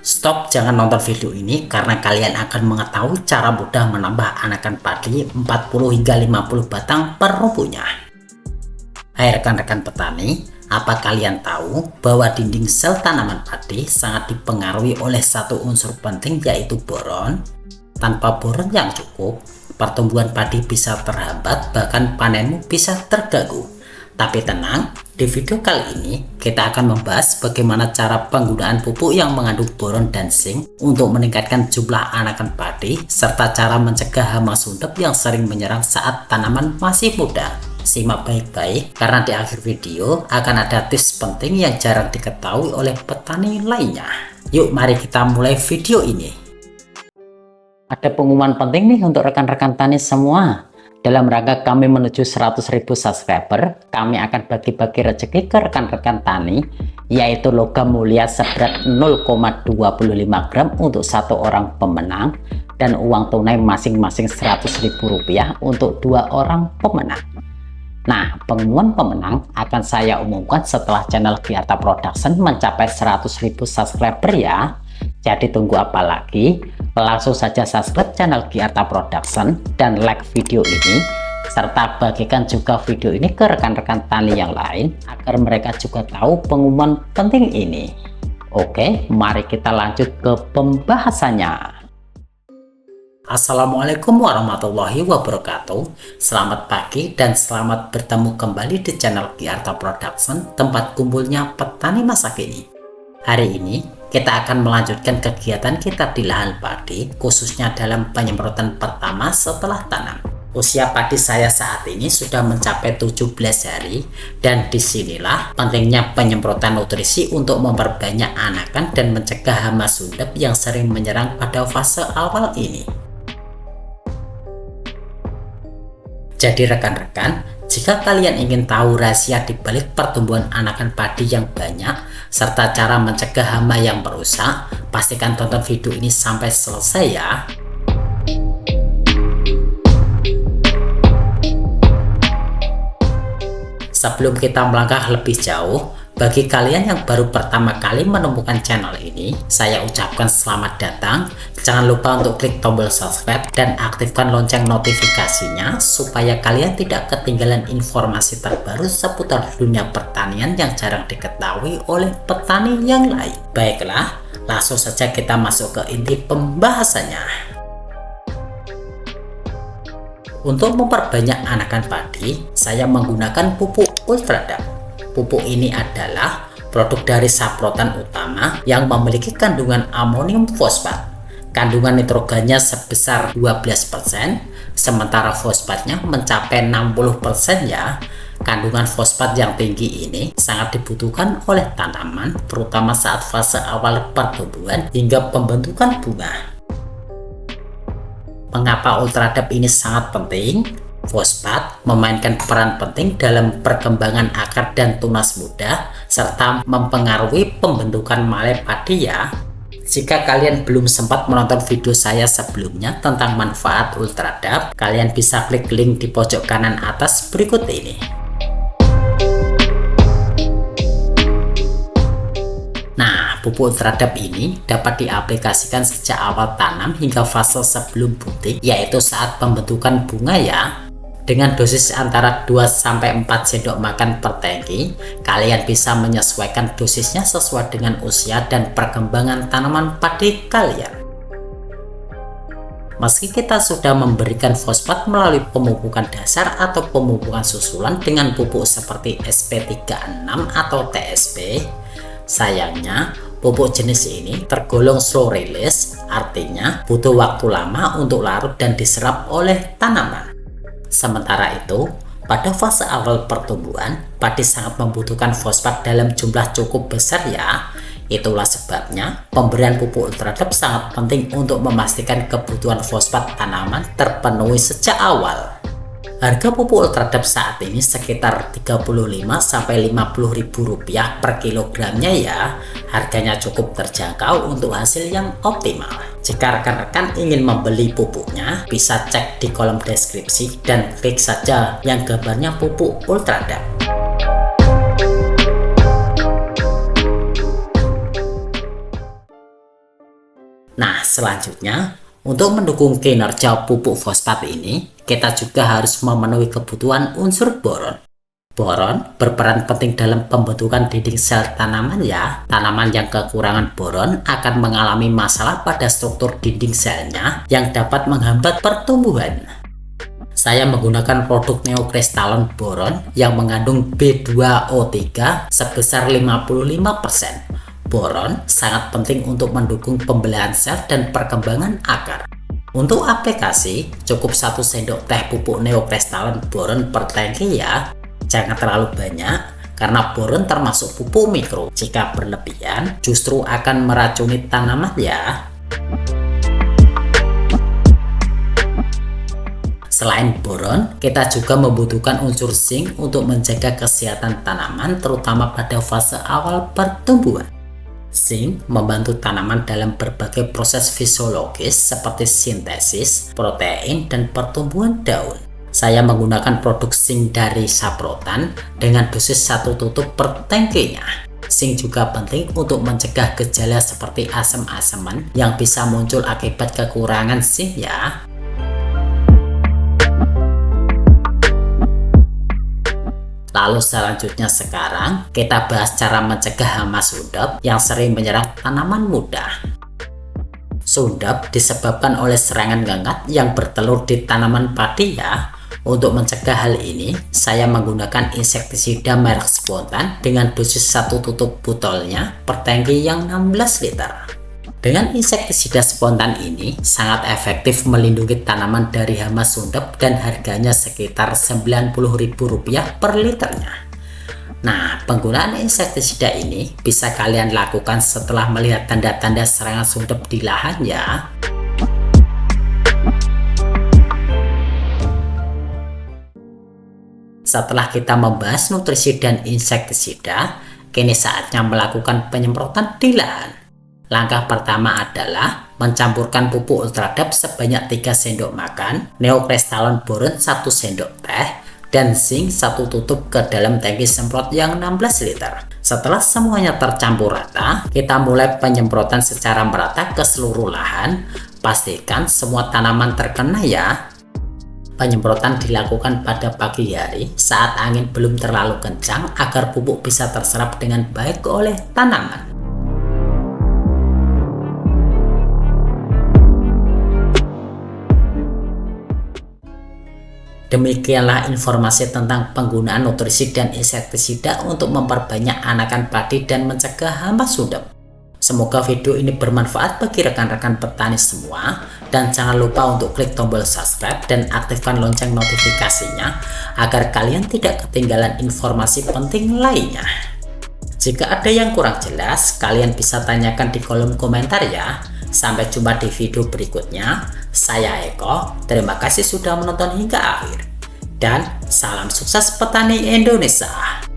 Stop, jangan nonton video ini karena kalian akan mengetahui cara mudah menambah anakan padi 40 hingga 50 batang per rubuhnya. Hai rekan-rekan petani, apa kalian tahu bahwa dinding sel tanaman padi sangat dipengaruhi oleh satu unsur penting, yaitu boron? Tanpa boron yang cukup, pertumbuhan padi bisa terhambat, bahkan panenmu bisa terganggu. Tapi tenang, di video kali ini kita akan membahas bagaimana cara penggunaan pupuk yang mengandung boron dan zinc untuk meningkatkan jumlah anakan padi, serta cara mencegah hama sundep yang sering menyerang saat tanaman masih muda. Simak baik-baik karena di akhir video akan ada tips penting yang jarang diketahui oleh petani lainnya. Yuk mari kita mulai video ini. Ada pengumuman penting nih untuk rekan-rekan tani semua. Dalam rangka kami menuju 100.000 subscriber, kami akan bagi-bagi rezeki ke rekan-rekan tani, yaitu logam mulia seberat 0,25 gram untuk satu orang pemenang, dan uang tunai masing-masing Rp100.000 untuk 2 orang pemenang. Nah, pengumuman pemenang akan saya umumkan setelah channel Giarta Production mencapai 100.000 subscriber ya. Jadi tunggu apa lagi? Langsung saja subscribe channel Giarta Production dan like video ini, serta bagikan juga video ini ke rekan-rekan tani yang lain agar mereka juga tahu pengumuman penting ini. Oke, mari kita lanjut ke pembahasannya. Assalamualaikum warahmatullahi wabarakatuh. Selamat pagi dan selamat bertemu kembali di channel Giarta Production, tempat kumpulnya petani masa kini. Hari ini kita akan melanjutkan kegiatan kita di lahan padi, khususnya dalam penyemprotan pertama setelah tanam. Usia padi saya saat ini sudah mencapai 17 hari, dan disinilah pentingnya penyemprotan nutrisi untuk memperbanyak anakan dan mencegah hama sundep yang sering menyerang pada fase awal ini. Jadi rekan-rekan, jika kalian ingin tahu rahasia di balik pertumbuhan anakan padi yang banyak, serta cara mencegah hama yang merusak, pastikan tonton video ini sampai selesai ya. Sebelum kita melangkah lebih jauh, bagi kalian yang baru pertama kali menemukan channel ini, saya ucapkan selamat datang. Jangan lupa untuk klik tombol subscribe dan aktifkan lonceng notifikasinya supaya kalian tidak ketinggalan informasi terbaru seputar dunia pertanian yang jarang diketahui oleh petani yang lain. Baiklah, langsung saja kita masuk ke inti pembahasannya. Untuk memperbanyak anakan padi, saya menggunakan pupuk Ultradap. Pupuk ini adalah produk dari saprotan utama yang memiliki kandungan amonium fosfat. Kandungan nitrogennya sebesar 12%, sementara fosfatnya mencapai 60% ya. Kandungan fosfat yang tinggi ini sangat dibutuhkan oleh tanaman, terutama saat fase awal pertumbuhan hingga pembentukan bunga. Mengapa Ultradap ini sangat penting? Fosfat memainkan peran penting dalam perkembangan akar dan tunas muda, serta mempengaruhi pembentukan malai padi ya. Jika kalian belum sempat menonton video saya sebelumnya tentang manfaat Ultradap, kalian bisa klik link di pojok kanan atas berikut ini. Nah, pupuk Ultradap ini dapat diaplikasikan sejak awal tanam hingga fase sebelum bunting, yaitu saat pembentukan bunga ya. Dengan dosis antara 2-4 sendok makan per tangki, kalian bisa menyesuaikan dosisnya sesuai dengan usia dan perkembangan tanaman padi kalian. Meski kita sudah memberikan fosfat melalui pemupukan dasar atau pemupukan susulan dengan pupuk seperti SP36 atau TSP, sayangnya pupuk jenis ini tergolong slow release, artinya butuh waktu lama untuk larut dan diserap oleh tanaman. Sementara itu, pada fase awal pertumbuhan, padi sangat membutuhkan fosfat dalam jumlah cukup besar ya. Itulah sebabnya pemberian pupuk Ultradap sangat penting untuk memastikan kebutuhan fosfat tanaman terpenuhi sejak awal. Harga pupuk Ultradap saat ini sekitar Rp35-50.000 per kilogramnya ya. Harganya cukup terjangkau untuk hasil yang optimal. Jika rekan-rekan ingin membeli pupuknya, bisa cek di kolom deskripsi dan klik saja yang gambarnya pupuk Ultradap. Nah, selanjutnya, untuk mendukung kinerja pupuk fosfat ini, kita juga harus memenuhi kebutuhan unsur boron. Boron berperan penting dalam pembentukan dinding sel tanaman ya. Tanaman yang kekurangan boron akan mengalami masalah pada struktur dinding selnya yang dapat menghambat pertumbuhan. Saya menggunakan produk Neokristalon boron yang mengandung B2O3 sebesar 55%. Boron sangat penting untuk mendukung pembelahan sel dan perkembangan akar. Untuk aplikasi, cukup 1 sendok teh pupuk Neokristalon boron per tangki ya. Jangan terlalu banyak, karena boron termasuk pupuk mikro. Jika berlebihan, justru akan meracuni tanaman ya. Selain boron, kita juga membutuhkan unsur zinc untuk menjaga kesehatan tanaman, terutama pada fase awal pertumbuhan. Zinc membantu tanaman dalam berbagai proses fisiologis seperti sintesis, protein, dan pertumbuhan daun. Saya menggunakan produk zinc dari Saprotan dengan dosis 1 tutup per tangkinya. Zinc juga penting untuk mencegah gejala seperti asam-asaman yang bisa muncul akibat kekurangan zinc ya. Lalu selanjutnya sekarang kita bahas cara mencegah hama sundep yang sering menyerang tanaman muda. Sundep disebabkan oleh serangan ganggat yang bertelur di tanaman padi ya. Untuk mencegah hal ini, saya menggunakan insektisida merek Spontan dengan dosis 1 tutup botolnya per tangki yang 16 liter. Dengan insektisida Spontan ini sangat efektif melindungi tanaman dari hama sundep dan harganya sekitar Rp90.000 per liternya. Nah, penggunaan insektisida ini bisa kalian lakukan setelah melihat tanda-tanda serangan sundep di lahan ya. Setelah kita membahas nutrisi dan insektisida, kini saatnya melakukan penyemprotan di lahan. Langkah pertama adalah mencampurkan pupuk ultradap sebanyak 3 sendok makan, Neokristalon boron 1 sendok teh, dan zinc 1 tutup ke dalam tangki semprot yang 16 liter. Setelah semuanya tercampur rata, kita mulai penyemprotan secara merata ke seluruh lahan. Pastikan semua tanaman terkena ya. Penyemprotan dilakukan pada pagi hari saat angin belum terlalu kencang agar pupuk bisa terserap dengan baik oleh tanaman. Demikianlah informasi tentang penggunaan nutrisi dan insektisida untuk memperbanyak anakan padi dan mencegah hama sundep. Semoga video ini bermanfaat bagi rekan-rekan petani semua, dan jangan lupa untuk klik tombol subscribe dan aktifkan lonceng notifikasinya agar kalian tidak ketinggalan informasi penting lainnya. Jika ada yang kurang jelas, kalian bisa tanyakan di kolom komentar ya. Sampai jumpa di video berikutnya. Saya Eko, terima kasih sudah menonton hingga akhir. Dan salam sukses petani Indonesia.